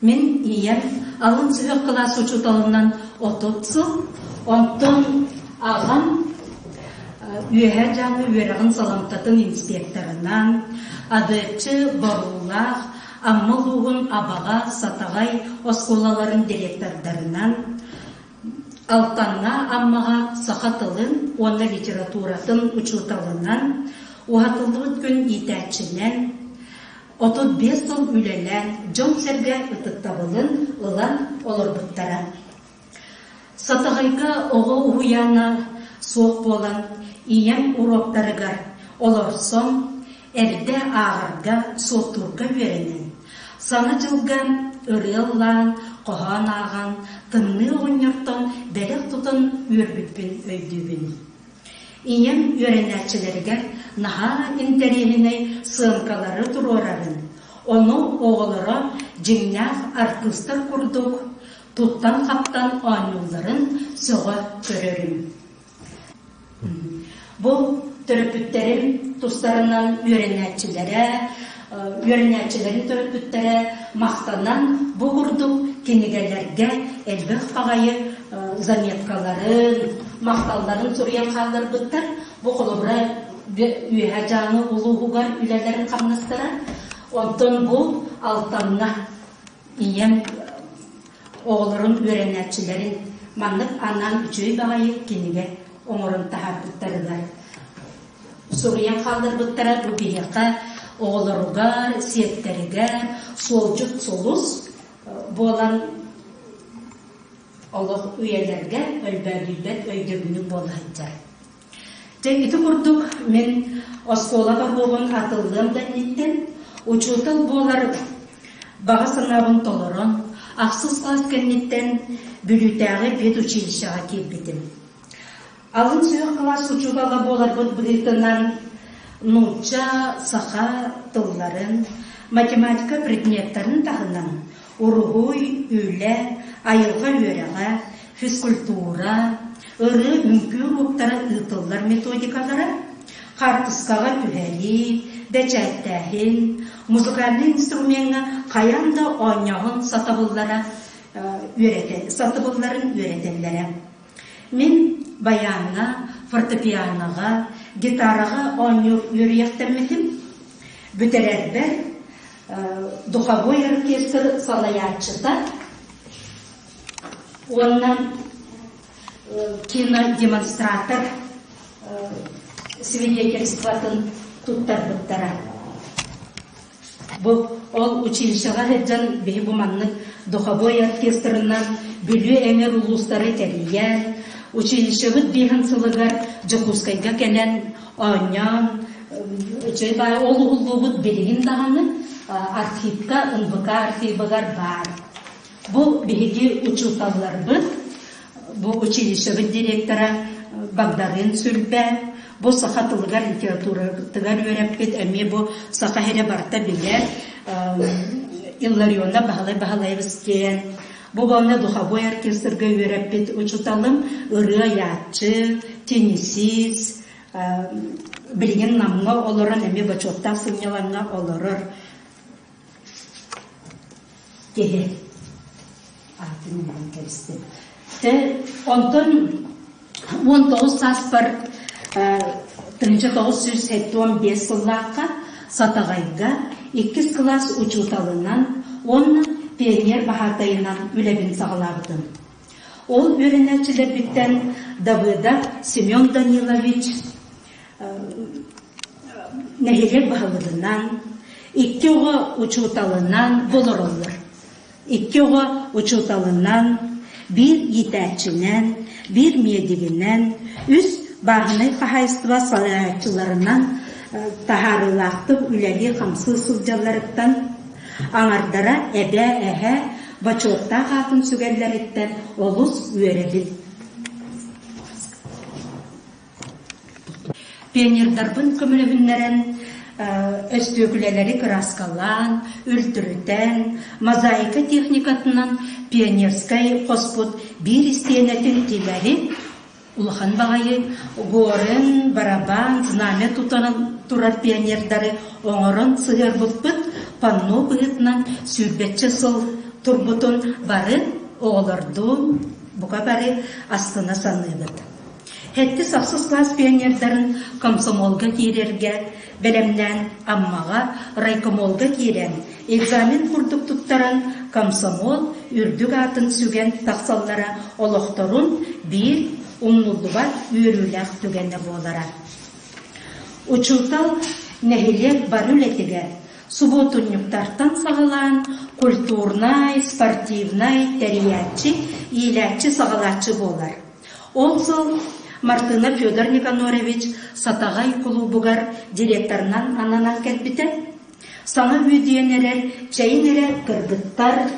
Мен иен алын сүйек класс учуталынан ототсыл, онтон ағам үйәр жаңы үйерағын саламтатын инспекторынан, адычы барулақ, аммылуғын абаға сатағай осколаларын директордарынан, алтанна аммаға сақатылын, оны литературатын учуталынан, уғатылдығыт күн итәтчінен, 35 жыл үлелен, жон серге ұтыттабылын ұлан олар бұттара. Сатағайға оғы ұяна соқ болан, иен уроптарығар, олар сон, әрді ағырға соқтурға веренен. Саны жылған үреллан, қоған аған, тынны оңыртан, бәлік тұтын өрбітпен өйдігін. Иен өренәтчілерге наға интереліне сыңқалары тұрорарын. Оны оғылыра жеңнәқ артыстыр құрдық, тұттан қаптан айнуларын соға көрерім. Бұл түріпіттерім тұстарынан өренәтчілерін түріпіттері мақтанан бұл құрдық кенегелерге әлбіқ қағайы заметкаларын, мақталарын сұриян қалдар бұттар, бұл қолыбыра үйе жаны ұлығығар үйлелерін қамнастыра. Онтын бұл алтанна ием оғылырын өренәтчілерін маңнық анан үшөй бағайы кенеге оңырын тағар бұттарыдар. Сұриян қалдар бұттара бұл бейеқа оғылырығар, сеттерігер, сол жүт солыс болан Олық үйелерге өлбәлілбәт өйдігіні болайдар. Тегіті құрдық, мен оскола бар болған атылдымдан еттен, учутыл болар баға сынабын толырын, ақсыз қаскеннеттен бүлітәғі бет училищаға келбетім. Алын сүйек класс учутала болар бұд бұлетінен нұлча, сақа тылларын, математика предметтарын тағынан, Ургуй, үйле, айылға өреға, физкультура, ұры мүмкін оқтары ұтылар методикалары, қартысқаға түхәли, дәчәттәхін, музыкальный инструменті қаянда ойнағын сатыбылларын өретелері. Мен баянға, фортепианаға, гитараға ойнық өрияқтарметім, бүтерәрбір, духовой оркестр салаятчыта, оннан кинодемонстратор свидетельстватын туттар бұттара. Бұл ол училищаға хеджан бейбуманның духовой оркестрынан бүлі әмер ұлыстары тәриян, училищағыт бейхан сылығар жүкускайға кәлән ойнян, ол ұлығыт белігін дағаны, архивка, НВК архивыгар бар. Бұл беге учуталар бұд, бұл училищеві директора Багдарын сүлбә, бұл сақатылығар литературатығар өрәппет, әме бұл сақа хере барта білер, Илларионна бағалай бізкен. Бұл бағына духовой оркестрға өрәппет учуталым, ұры аятчы, теннисист, білген намға олырын, әме бачотта сыңняланға олырыр. Gehe artık ben keriste. Ondan 19 saspar 1975 yıllarda Satagayga 2 klas uçutalından onun pioner bahatayından ülebin sağlardı. Ol öğreniciler bitten Davıda Semyon Danilovich nehirer bahalıdından 2 uçutalından bolor olur. 2 uçutalından, 1 yetəçindən, 1 medivindən, üst bağını xahayıstıva salayatçılarından taharılaktıb üləli xamsız sılcalarıqdan, anardara əbə əhə, baçoqta qatın sügərlərikdən oluz üyərəbil. Pionerdarbın kömülübünlərin өстөгілелері краскалан, өлтірітен, мозаика техникатынан пионерскай қоспыт бір істенетін тілері ұлған бағайы горын, барабан, знамя тұтанын тұрар пионердары оңырын сығыр бұтпыт панно бұғытынан сүрбетчі сыл турбутун бары оолорду бука бары астына саныыбыт. Хетти сахсыз класс пионердарын комсомолга кирерге, белемнен аммага райкомолга кирен, экзамен курдук туттаран комсомол үрдүк атын сүген таксаллара олохторун бир умнулдуга үйрүләк түгенне болара. Учутал нехилер барүлетиге субботунюктартан сағалан культурнай, спортивнай, тәриятчы, иләтчі сағалатчы болар. Ол сыл Мартына Федор Никонорович Сатагай клубугар директорнан ананан кәлбіті. Саңа өдиенерер, чайынерер кыргыттар,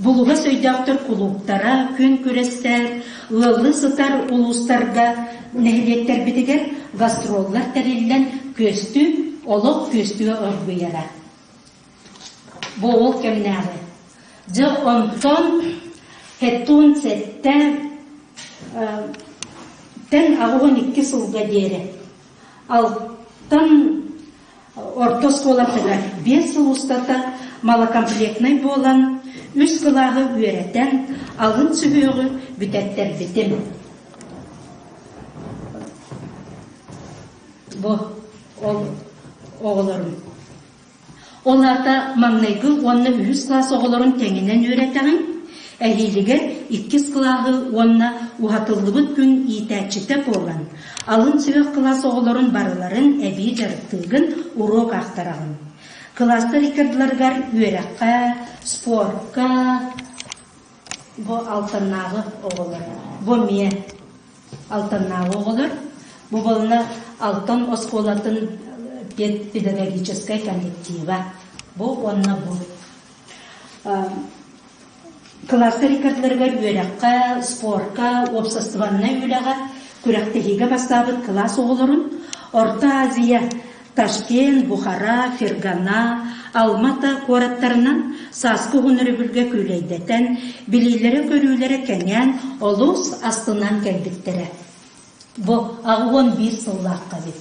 бұлыға сөйдақтыр клубтара, күн күрестер, ылы сытар улустарга нәхилеттер бітігер гастроллар тәрелілен көстү, олық көстүге өргүйера. Бұл ол кемнәғі. Жы онтон хеттун сәтті тән ағуын 2 сылға дері. Алтын ортос колатыға 5 сыл ұстата малакомплектнай болан, үз қылағы үйретен алын сүгіғі бүтәттер бітім. Бұл оғылырым. Оларда маңнайғы онны 100 класс оғылырын тәңінен үйретәғын, әйелігер 2 клағы онна уғатылығыт күн итәчіті болған. Алын сүгіғ класс оғылырын барыларын әбей жарықтығын урок ақтарағын. Класстар икердларгар үйрәққа, спортқа, бұл алтыннағы оғылыр. Бұл ме алтыннағы оғылыр. Бұл болына алтын осколатын педагогическая коллектива. Бұл онна бұл. Класстар икердларгар үйрәққа, спортқа, обсастванна үйләға күрәқтігіге бастабыт класс оғылырын Орта Азия, Ташкент, Бухара, Фергана, Алмата қораттарынан сасқы ғыныры бүлге көйлейдетен, білейлері көрілері кәнен олыс астынан кәлдіктері. Бұл ағуын 1 сыллаққа бет.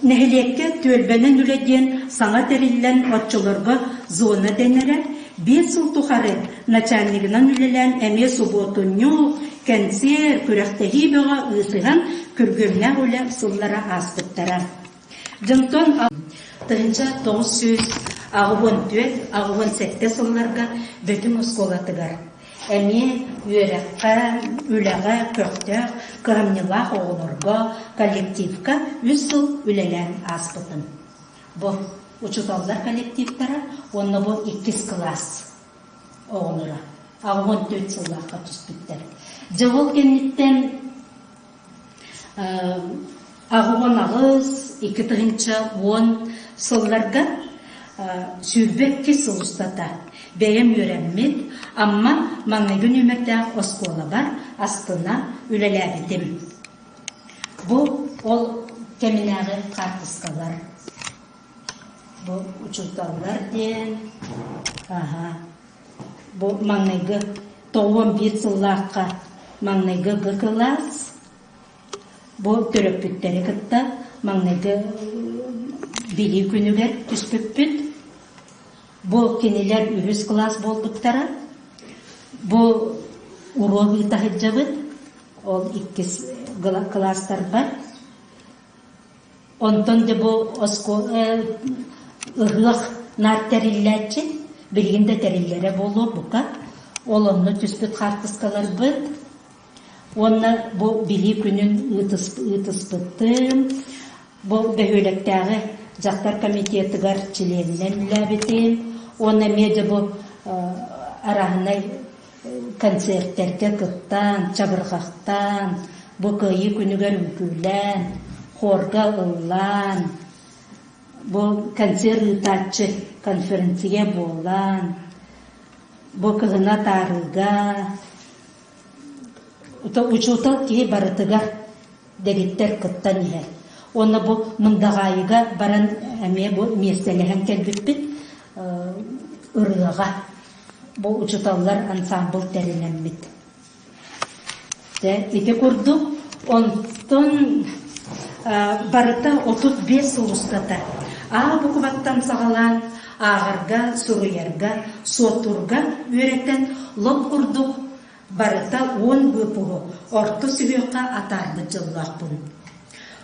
Нәхілекке төлбәнен үледен саңа тәрілілен отчылырғы зона дәнері, 5 сыл тұхары начальнигынан үлелен әме субботуню, кәнсер, күрәқтәгі бұға ұсыған күргімнә үлі сыллара аспыттара. Жынтон тұғынша 900 ағуын 4, ағуын 7 сылларға бөтім ұсколатығар. Әме үйерәққа, үләға, көқтәқ, қырамнылақ оғылырға, коллективка 100 сыл үлелен аспытын. Бұл учуталдар коллективтара, онны бұл 2 класс оғылыра. Ағуын 4 сыллаққа түспіттер. Жығыл кенеттен ағуын ағыз 2-10 сылларға сүрбекке сыл ұстата. Бәйім үйрәммет, амма маңнайгын өмірді оскола бар, астына үлеләбетім. Бұл ол кәмінәғі қартысқалар. Бұл ұчылталар ден. Бұл маңнайгы 11 сыллаққа маңнайгы ғықылас. Бұл түріппіттері қытта маңнайгы білі күнігер түспіппіт. Бұл кенелер 100 класс болдықтара. Бұл уроғы тағыджабыд. Ол 2 класстар бар. Онтон де бұл ұғық нар тәрілләтші. Білгенде тәріллері болу бұқа. Ол онны түспіт қартысқалар бұд. Онна бұл білі күнін ұтыспыттым. Бұл бәхөліктәғі жақтар комитетігар членінен үләбетім. Оны меде бұл арағынай концерттерге қыттан, чабырғақтан, бұл күйі күнігер үкілен, хорға ұллан, бұл концерт ұтатшы конференция болан, бұл кығына тарыға, учутал кей барытыгар дегеттер қыттан ехер. Оны бұл мұндағайыға баран әме бұл местелеген кәлбітпіт ұрыға. Бұл ұчыталар ансамбл тәрінәмбіт. Ете көрді, онтын барыта 35 улустата. Бу кубаттан сагалан ағырга, суруярга, сотурга үйреттен лом курдук барыта 10 гыпугу орто сүбөкка атарды жыллакпын.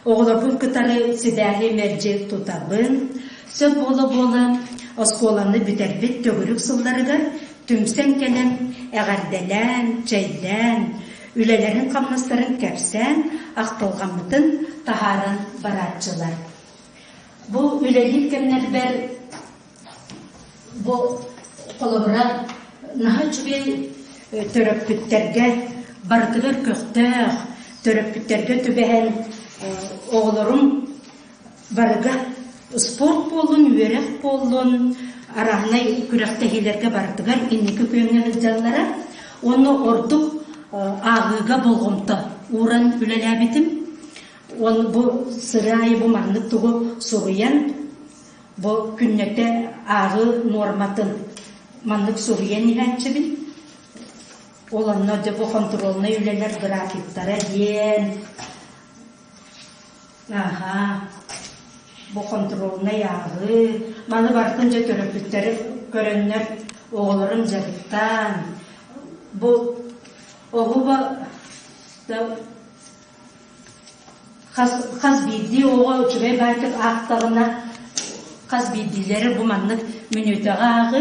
Оғыларбын кытары сидәғи мәрже тутабын, сөп болы осколаны бүтербет төгірік сылдарыға түмсен келен, әғарделен, чайден, үлелерін қамнастарын кәпсен, ақтылғамытын тахарын баратчылар. Бұл үлелік кемнер бәр, бұл қолыбыра наға жүбе төрөппүттерге бардығыр көқтөк, төрөппүттерге түбәген оғылырым барыға спорт болын, үйерек болын, арағынай күрәқтәгелерге бардығар инекі көңнен жаллара, оны ордық ағыға болғымты уран үлеләбетім. Оны бұл сырайы бұл маңнық тұғы сұғыян, бұл күннекте ағы норматын маңнық сұғыян еләтшібін. Оланна да бұл контролны үлелер графиктары ден. Бұл контролны ағы. Маны бартын жа төрөпіттері көрінер оғылырын жарықтан. Бұл оғы қаз бейді оға үчігай байтық ақтағына қаз бейділері бұл маңнық мүнетіға ағы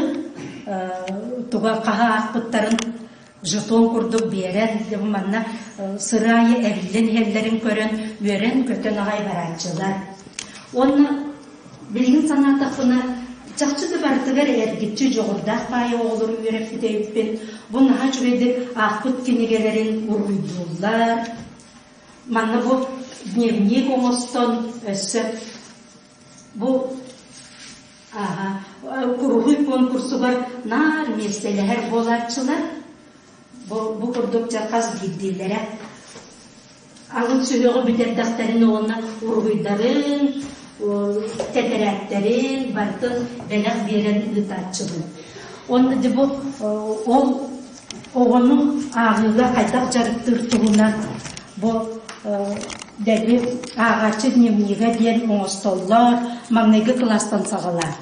тұға қаға ақпыттарын жытон күрдік берен бұл маңна сырайы әрілін хеллерін көрін өрен көтен ағай баранчылар. Оны білген санатақына жақшыды бартығар әргетші жоғырдақ байы оғылыр өреп бітейіппен бұны ға жүреді ақпыт кенегелерін ұрғыдылар. Маңна бұл дневник оңыстон өсіп. Бұл құрғый конкурсы бар нар меселер болатшылар. Бұл күрдік жақаз бейдейлері. Ағын сөйлеғі бүтердақтарын оғына ұрғыдарын, тәтірәттерін, бартын бәләқ берен ұтатшылын. Оны да бұл оғының ағыға қайтақ жарықтыр тұғынан бұл дәлі ағачы дневниға ден оңыстоллар, маңнайғы кластан сағылар.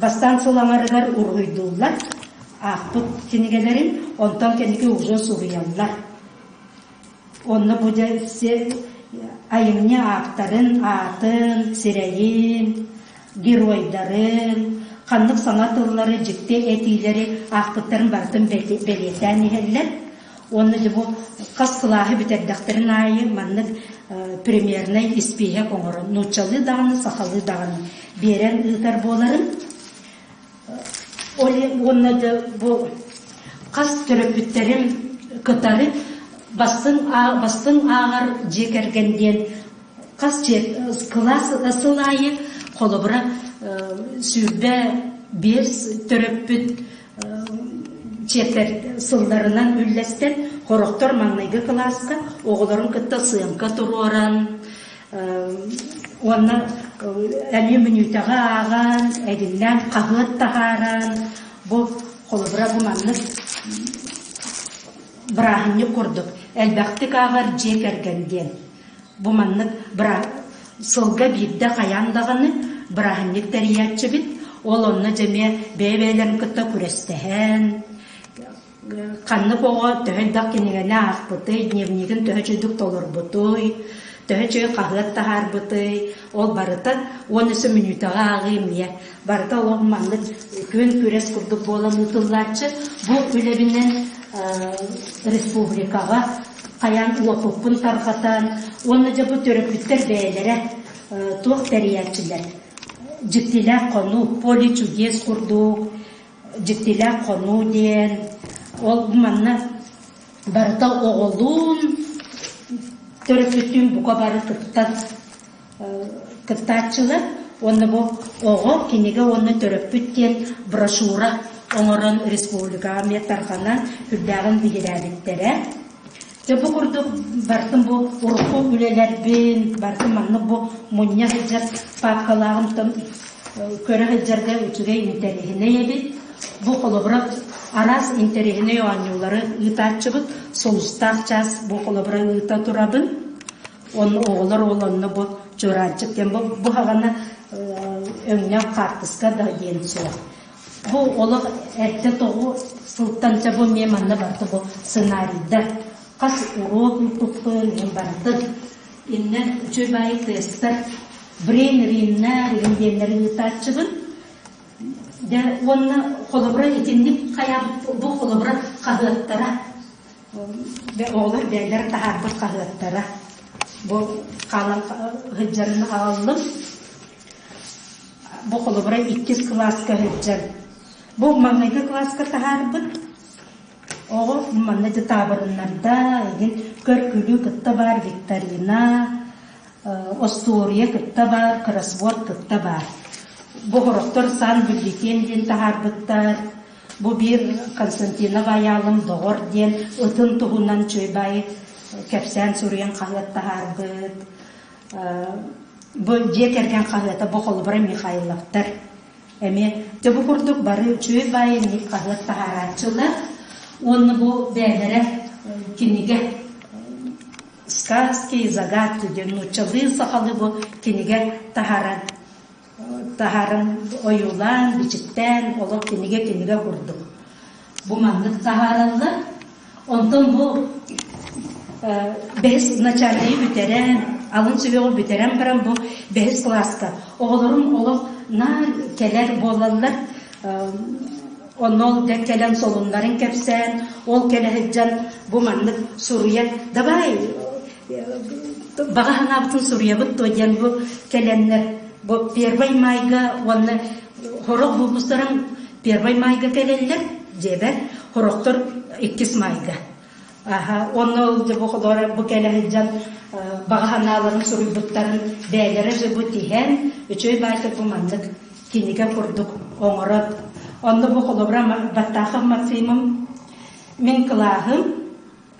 Бастан солаңарығар ұрғыдылар, ақпыт кенегелерін, онтан кенеге ұжы сұғыянлар. Оны бұда айымне ақтарын, атын, сирайын, геройдарын, қанлық санатылары, жікте әтейлері ақпыттарын бартын бәлетән ехелер. Оны бұл қас қылағы бітәрдақтарын айы маннық премьернай іспейе қоңырын. Нұтчалы дағыны, сақалы дағыны берен ұлтар боларын. Оны бұл қас түріпіттерін күтары бастың ағар жекергенден қас класс ысыл айы қолыбыра сүрбе бес түріпіт чектер сылдарынан үллестен қорықтар маңнайғы класқа оғыларын күтті сыйынқа тұруаран, оны әлі мүнютаға аған, әділлән қағыт тағаран, бұл қолыбыра бұл маңнық бірағынны көрдік. Әлбәқтік ағар жек әргенден. Бұл маңнық сылға бейді қаяндағыны бірағыннық тәриятчы біт, ол оны жеме бәйбәйлерін күтті күрестіген, қанны қоға төхілдақ кенегені ақпытой, дневнигін төхічідік толыр бұтой, төхічі қағыт тағар бұтой, ол барыта, онысы минутаға ағым, барыта ол маңды көн көрес күрдік болан ұтыллатшы, бұл үлебінен республикаға қаян ұлапықпын тарқатан, оны жа бұл төріпіттер бәйлері тоқ тәриятчілер. Жіктілі қону, поли чудес күрдік, жіктілі қону ден, ол манна барыта оғылын төрөпүттүн бука бары кыттатчылы, оны бұл оғыл кенеге оны төрөпүттен брошюра оңырын республикаға меттарханан үрдәғын бігерәліктері. Бұл күрді бартын бұл ұрқы үлелербен, бартын манны бұл мұння ғыджар папкалағын көрі ғыджарға үтіге интерегіне ебет. Бұл қолыбыра арас интерегіне оғанюлары ұтатчыбыт, солыстақ час бұл қолыбыра ұта тұрабын. Onu oğlar olanını bu çorancıkken bu havana önüne kartıska da gençler. Bu oğlak ette toğu sultanca bu memanna vardı bu senaryoda. Kas uruk tutun bardı. İnne çöbayı tester. Brain rinna ringenleri taçıbın. De onu kolabra itindik kaya bu kolabra kahvettara. Ve oğlar beyler tahardı kahvettara. Bu kalan hıccarını aldım. Bu kolabra 2 klaska hıccar. Bu manayda klaska tahardı. O manayda tabarınlarda körkülü kıtta var, Viktorina, Ostoriya kıtta var, Krasvod kıtta var. Bu horoktor san bülgeken den tahardıktar. Bu bir Konstantinova yalım doğur den ıtın tuğundan çöybayı kepsen sürüyen kahvet tahardık. Bu jekergen kahvete bu kolabra Mikhailov'tar. Emi bu kurduk barı çöybayı kahvet taharatçılar. Onu bu beylere kinige сказки, загадки, нучалы сахалы bu kinige taharan oyulan, biçitten, olup kinige kurduk. Bu mandık taharanlı. Ondan bu behes начальный büteren, alın süvey büteren param bu behes klaska. Oğullarım olup nar keler bolallar. Onol de kelen solunların kepsen, ol kele hıccan bu mandık Suriye. Dabay, bağa hanabtın Suriye bıttı diyen bu kelenler. Bu Первый майга, onu horok bu bustarım Первый майга kelenler, ceber, horoktor 2 майга. Onu bu kele hıccan bağa hanaların Suriye bıttarın beylere bu tihen, üçüy baytık bu mandık kinige kurduk, oңorot. Onda bu kolabra battahım maksimum min kılahım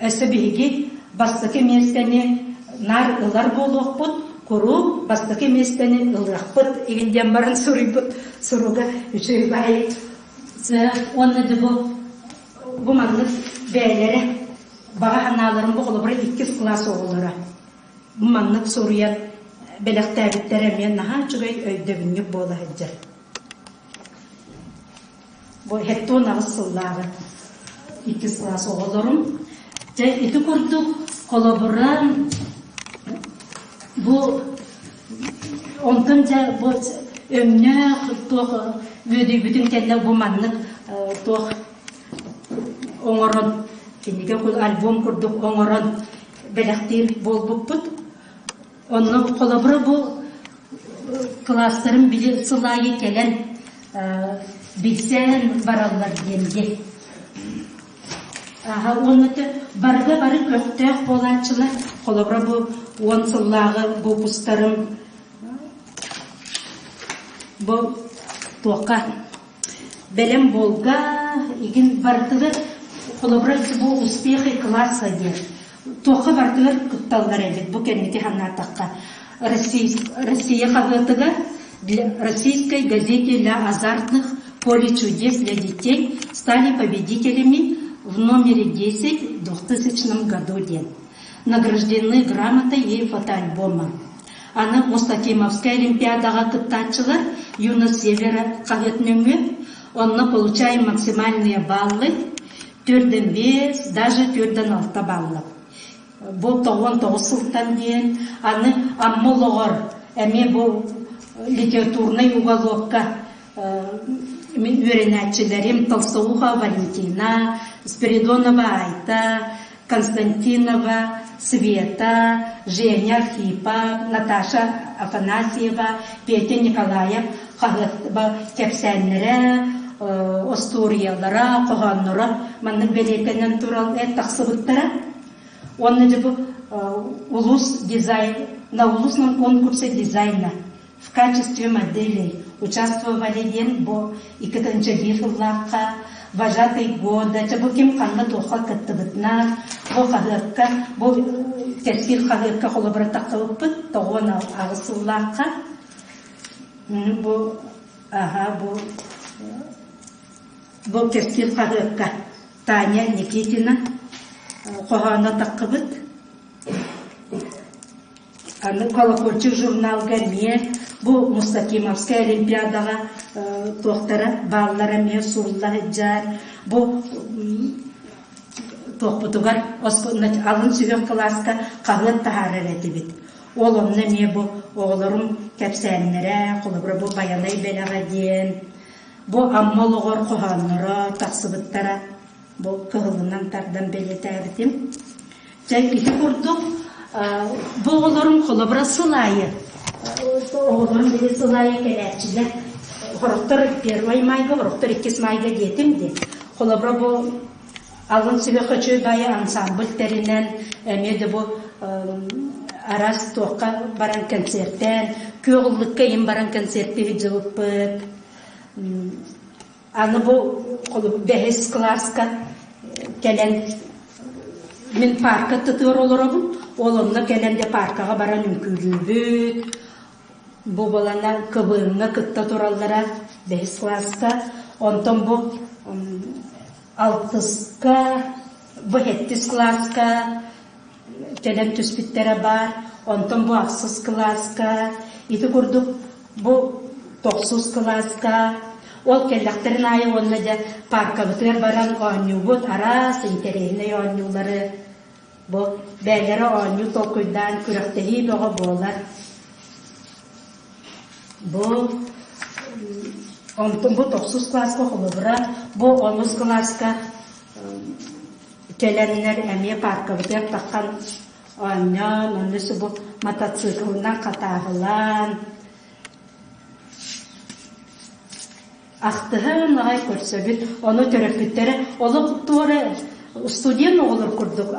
ösebigi bastaki mesteni nar ılar boluq bud kuru bastaki mesteni ılrak bud egin barın suruga üçü bayi onda da bu manlık beylere bağa hanaların bu kolabra 2 klas oğullara bu manlık soruyan belek tabittere men naha çugay öydebinge bola hıccar. Bu hetto nağısıllağı 2 klas oğullarım. Iti kurduk kolaboran bu ondan bu ömne bütün kelle bu manlık oңorun kinige album kurduk oңorun belektir bol buput. Onu kolabora bu klasların bilir sılayı gelen bilsen barallar diye. Onu da barı köfteh bolançılar kolabora bu 10 sıllağı bu pustarım bu toka belem bolga igin bartılar kolabora bu uspехи класса diye. Тоқы бартылар күтталдар әлбет, бұл кәнеті ханнатаққа. Россия қағытыға российской газете для азартных «Поле чудес для детей» стали победителями в номере 10 в 2000 году ден. Награждены грамотой и фотоальбома. Аны Мустакимовская олимпиадаға кыттатчылар Юнус Севера қағытнөңі. Онны получаем максимальные баллы 4-5, даже 4-6 баллы. Bu 9 сылтан дейін, аны аммылығыр, әме бұл литературный уголовка мен өренәтчілерім Толстouха Валентина, Спиридонова Айта, Константинова Света, Женя Архипа, Наташа Афанасьева, Петя Николаев, кәпсәнлері, Осториялара, Қоғанныра, манның белекенен турал тақсыбыттыра. Он на улусном конкурсе дизайна в качестве моделей участвовали и Катанчагифовлака, вожатый года, Чабуким Канна Тоха Каттабытна, Бохадырка, Тесфил Хадырка Холобратакалпыт, Тогона Агасуллака, Тесфил Хадырка, Таня Никитина, Қоғана таққыбыт. колокольчик журналга мен бу Мустакимовская олимпиадага тоқтара баллара мен сурла жар бу тоқпутугар алын сүйек класска қағылып тахарар этибит. Ол онна ме бу оғларым кәпсәннере, қолыбыры бу баянай бәліға ден, бу аммалығыр қоғанлары, тақсыбыттара, бу кығылынан тардан бәлеті әбітім. Жай кеті құрдық, бу оғларым қолыбыры сылайы. Оғларым бәлі сылайы кәләтчілер. Құрықтыр первай майға, құрықтыр 2 майға детім де. Қолыбыры бу алын сүйек қычы байы ансамбль тәрінен, әмеді бу арас тоққа баран концерттен, көғылыққа ем баран концертті виджылып бұд. Аны бұл бәхес класска кәлен мен парка тұтыр олыр обын, олымны кәленде паркаға баран үнкілі бұд. Бұл болана кыбыңға күтті тұралдара бәхес класска. Онтан бұл алтыска, бұхеттіс класска, кәлем түспіттері бар, онтан бұ ақсыз класска, еті күрдік бұ тоқсыз класска, ол кәлләқтерін айы онына да парка бұтыр баран оңю бұд, арас интерейіне оңюлары, бұ бәлері оңю тоқыйдан күріқтегі бұғы болар. Бұ онтан бұ тоқсыз класска қолыбыра, бұ 10 класска кәләнілер әме парка бұтыр таққан Аннан, онысы бұл мотоциклынан қатағылан. Ақтығын ағай көрсөбіт, оны төрөпіттері, олы құттуыры студент оғылыр күрдік.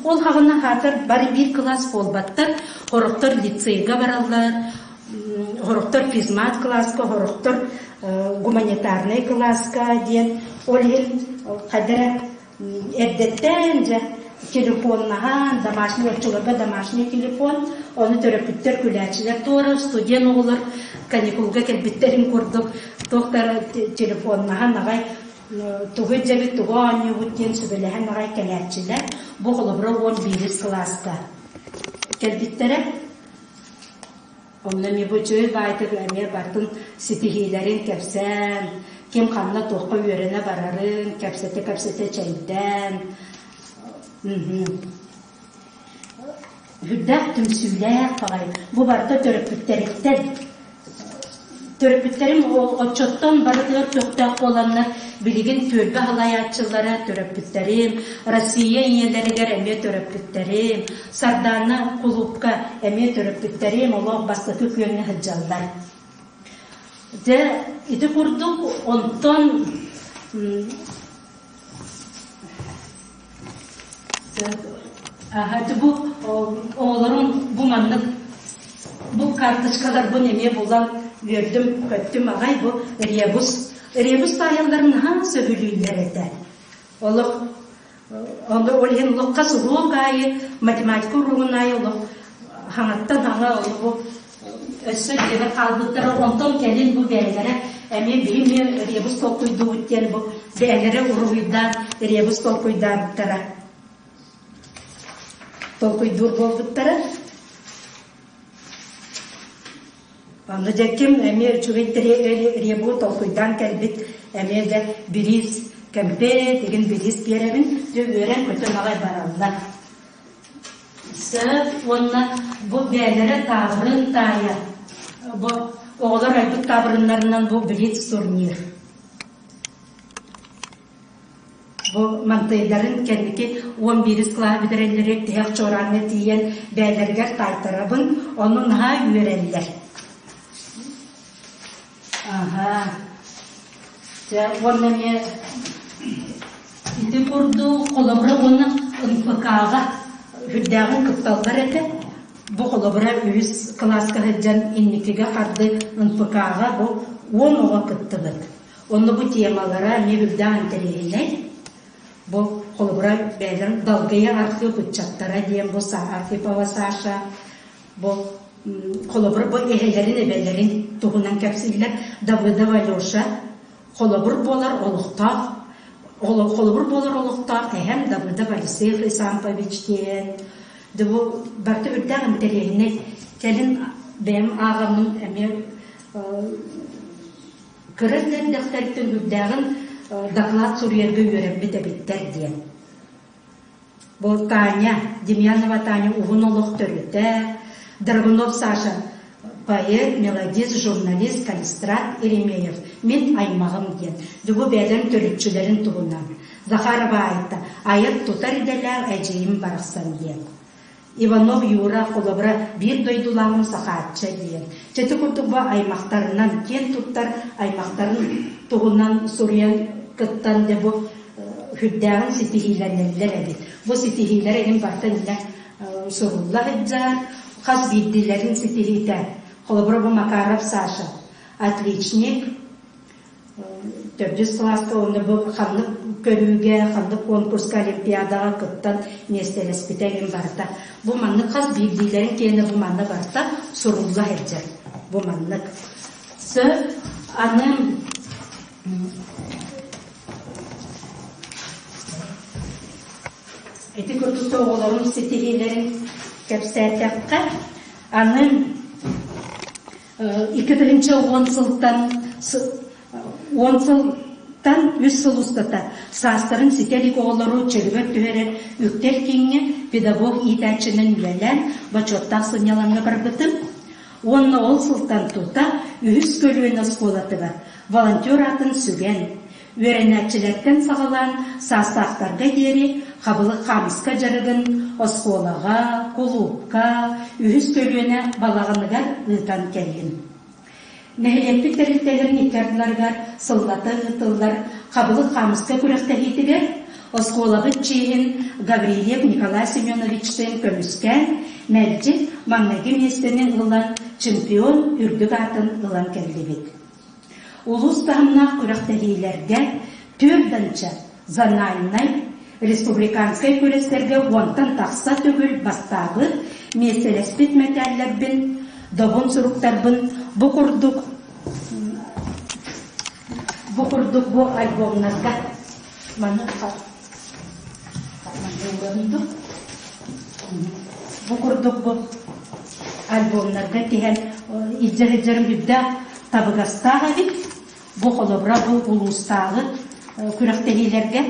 Ол хағына қатыр бары 1 класс болбаттар, хорықтыр лицейға баралар, хорықтыр физмат класска, хорықтыр гуманитарный класска ден. Ол ел қадыры әрдеттен жа, телефоннахан, домашний отчылыға домашний телефон, оны төрөпіттер күләчілер туыры, студент оғылыр, каникулға кәлбіттерін көрдік, тоқтары телефоннахан ағай туғы жәбі туғы анны өткен сөбеліген ағай кәләчілер, бұл ғылыбыры 11 класска. Кәлбіттері, онны ме бұчы байтық әме бартын сетігейлерін кәпсән, кем қанна тоққа өріне барарын, кәпсәте чайдан, Хүддәк түмсүләк бағай. Бұ барда төрөпүттеріктен. Төрөпүттерім отчоттан барытылар төқтақ боланлар білген төрбі халаятчылары төрөпүттерім, Россия иелерігер әме төрөпүттерім, Сарданы құлупқа әме төрөпүттерім, олақ бастықы күйені хыджалдар. Иді құрдық, онтан bu oğların bu manlık bu kartışkalar bu neme bulan verdim köttüm ağay bu rebus tayalların ha söylüyorlar eder. Onda olhen lokka suğu gayı matematik ruhunayı hanattan hana bu ösü diye kaldıkları ondan gelin bu belgere eme bilim rebus tokuydu diyen bu belgere ruhuydan rebus tokuydan tara. Толкой дур болбуттара. Аны дәкем әме чүгеттері ребу толкойдан кәлбет әме дә бирис кәмпе деген бирис беремін дөй өрен көтен ағай баралдар. Сәп онна бұл бәлері табырын тая. Оғылар айбыт табырынларынан бұл бирис турнир. Бұл мантайдарын кәндіке 11 класс бідірелері тәйік чораны тиен бәлергер тайтырабын, оның ға үйерелер. Оны мен иді құрды қолыбыры оны ұнпықаға хүддәғын күпталдар әті. Бұл қолыбыры 3 класска ғыджан инникіге қарды ұнпықаға бұл 10 оға күтті бұд. Оны бұл темалара не білді антәрейіней. Бұл қолыбыра бәлін далгая архи күтчаттара дейін бұл Архипова Саша. Бұл қолыбыр бұл әйелерін әбәлерін тұғынан кәпсілер Давыдова Леша. Қолыбыр болар олықтақ. Қолыбыр болар олықтақ әйім Давыдова Алексей Хрисамповичтен. Бұл барты үрдәғін тәрейіне Келин бәм ағамын әме кірілдер дәқтәрттің үддәғын доклад сурьерге үйерәббет әбеттер дейін. Бұл Таня, Демьянова Таня уғын олық түріті, Драгунов Саша, поэт, мелодист, журналист, Калистрат Еремеев. Мен аймағым ден. Дүбі бәлін түрітшілерін тұғынан. Захарова айтты, айыр тұтар еделер әжейім барықсан ден. Иванов Юра қолыбыра бір дойдулағым сақатшы ден. Четі күртік ба аймақтарынан, кен тұттар аймақтарын тұғынан Суриян кыттан де бұл хүддәғын сетихилернелер әбет. Бұл сетихилер әгін бартын сұрулла әдзар, қаз бейділерін сетихитер. Қолыбыра бұл Макаров Саша, отличник, 400 класска, оны бұл қандық көріге, қандық конкурсқа, олимпиадаға күттан нестелеспетегін барта. Бұл маңнық қаз бейділерін кені бұл маңны барта сұрулла әдзар. Бұл маңнық. Сө, аным Эти көтісі оғыларым сетегелерін кәпсәтәққа, аның 2010 сылтан 100 сыл ұстата. Састырын сетелік оғылару чөлігөт түверер үктер кеңе педагог итәчінің біләлән бачоттақ сыняланға барбытым. Онны ол сылтан тұта үйіс көлуін осколаты бар. Волонтер атын сүген. Өренәтчіліктен сағалан састақтарға дері қабылы қамысқа жарығын осколаға, құлупқа, үйіс көлуіне балағыныға ұйтан кәлген. Нәхелепті тәрілтелерін икардыларғар, сыллаты ұтылдар, қабылы қамысқа күріқтәхетігер, осколағы чейін Гаврилев Николай Семеновичтен көміскен, мәлді маңнәгі местенен ұлан чемпион үрдік атын ұлан кәлдебет. Улус тағымна күріқтәхейлерге түрдінші занайнай республиканскай көрестерге онтан тақса төгіл бастағы меселеспет мәтәлләрбін, добын сұруқтарбын бұқырдық бұ альбомнарға бұқырдық бұ альбомнарға теген иджер-иджерін бүдді табығастағы бит, бұ қолыбыра бұл ұлыстағы күріқтәхейлерге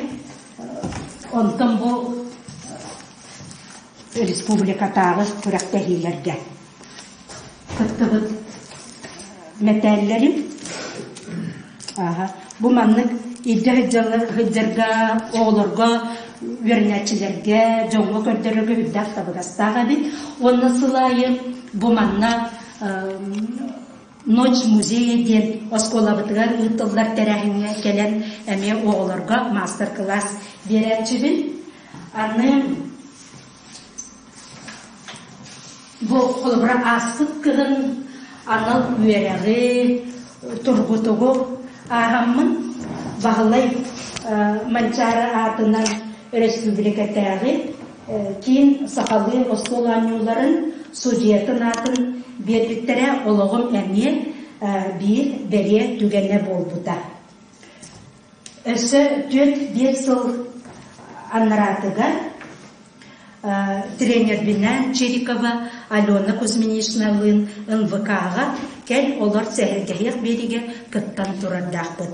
онтан бұ республикатағы күріқтәхейлерге кыттыбыт мәтәлләрім бұ маннық иджер-иджерға оғылырға вернәтчілерге жоңғы көрдерігі үддәқ табығастағы бит, оны сылайы бұ манна Ночь музея ден осколабытыгар ұйтылдар тәрәхіңе келен әме оғыларға мастер-класс берәтчібін. Аны бұл қолыбыра асқыт кығын анал үйерәғі тұрғытығы ағамын бағылай манчары атынан республикатағы кейін сақалы осколанюларын судиетін атын бердіктері олығым әме бір бере түгене болбыда. Өсі 4-5 сыл анратыға тренер бінен Черикова Алена Кузьминишналын НВК-ға кәл олар сәхіргәйек береге күттан тұрардақ бұд.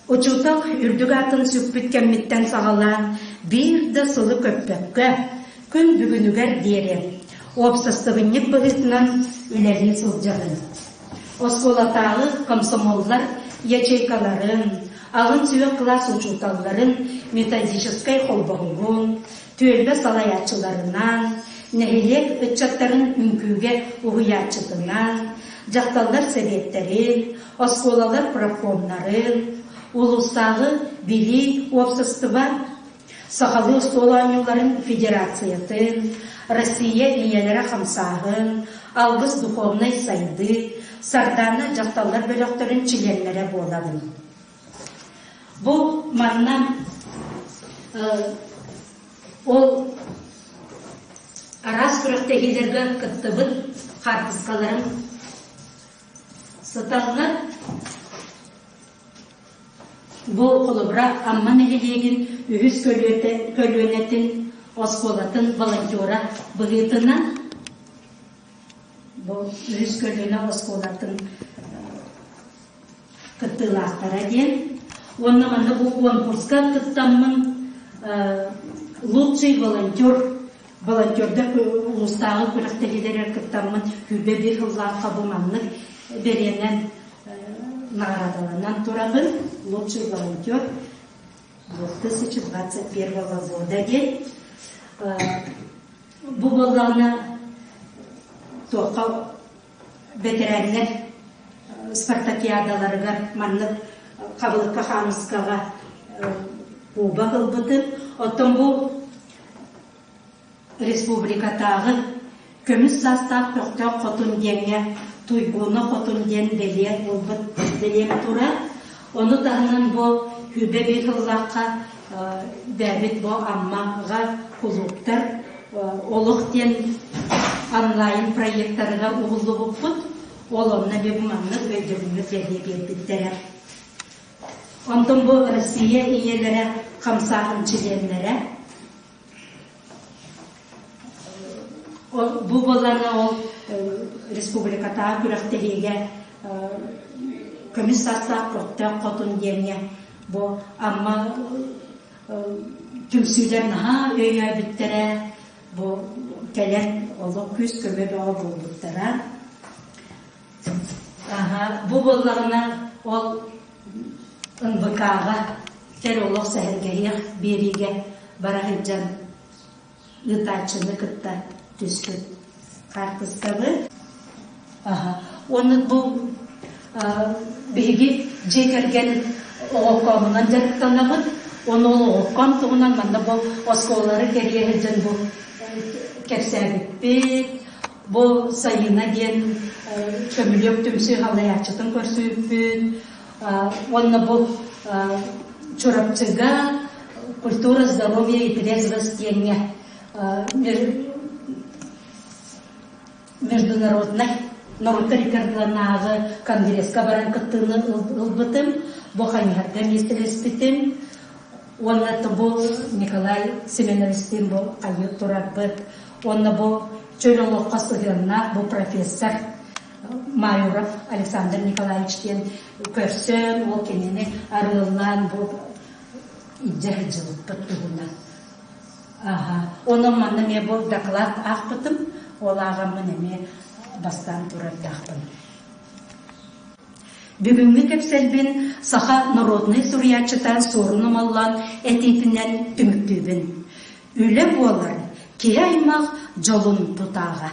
Учутақ үрдік атын сүкпіт кәмметтен сағалан бірді сылы көппәкке күн бүгінігер дере. Обществовыннек бұғытынан үләлі сылжағын. Осколатағы комсомоллар ячейкаларын, ағын сүйек класс учуталарын методическай қолбағығын, төлбе салаятчыларынан, нәхелек үтчаттарын үңкуге ұғыятчытынан, жақталдар советтерін, осколалар профомнарын, улустағы били общества, сақалы осколанюларын федерациятын, Россия иелері қамсағын, алғыз духовной сайды, сарданы жақталар бөліқтерін чиленлері боладың. Бұл маннан ол арас күріқтегелерге күттібіт қартысқаларын сыталғыр. Бұл қолыбыра амман әлелеген үйіз көлуенетін осколатын волонтера бұғытынан bu yüz kölüne oskolatın kıttılahtara diyen. Onun anda bu konkurska kıttamın лучший волонтерда улустағы күрәктәгеләр кыттамын хүбе бир хылларга булманлык беренен наградалардан турабын лучший волонтер 2021 года ден бу болганы тока ветераннар спартакиадаларга манны кабылыкка хамыскага буба кылбытып оттон бу республикатағы көміс састақ тоқтау қотын денге туйгуны қотын ден белер болбыт делем тура. Оны тағынан бұл хүбе бекыллаққа бәбіт бұл аммаға құлуқтар олық ден онлайн проекттарға ұғылы бұппыт. Ол онына бебіманны өйдігіміз әле бербіттері. Онтын бұл Россия иелері қамсағын чиленлері. Bu bollarına ol Respublikata kürekteliğe kömüs satsak korkta kotun diyene bu ama tüm süden ha öyle bittere bu gelen olu küs kömür ağı bulduklara. Bu bollarına ol ınbıkağa tel olu sehergeyi birige barahıcan ıtaçını kıtta Düşkün kartıstabı. Onu bu bilgi cekergen oğukamından derktanamın. Onu oğukam tuğunan bana bu oskoları geriye hıcın bu kepsebip bu sayına diyen kömülüp tümsü halayatçıtın körsüpün. Onu bu çorapçıga культура, здоровья и трезвость дня. Международный Норкарикардланағы конгрессқа баран кыттыны ылбытым, боханихатта местелеспитим. Оннаты бұл Николай Семеновичтен бұл айы турабыт. Онны бұл чөлолыққа сығырна бұл профессор Майоров Александр Николаевичтен көрсен, ол кенені арылынан бұл иджер жылып бұттығына. Оның маны ме бұл доклад ақпытым, ол ағамын әме бастан тұрардақпын. Бүгінгі кепселбін саха народный сурьячытан сорыным аллан әтетінен түміктібін. Үлі болар, кей аймақ жолын тұтаға.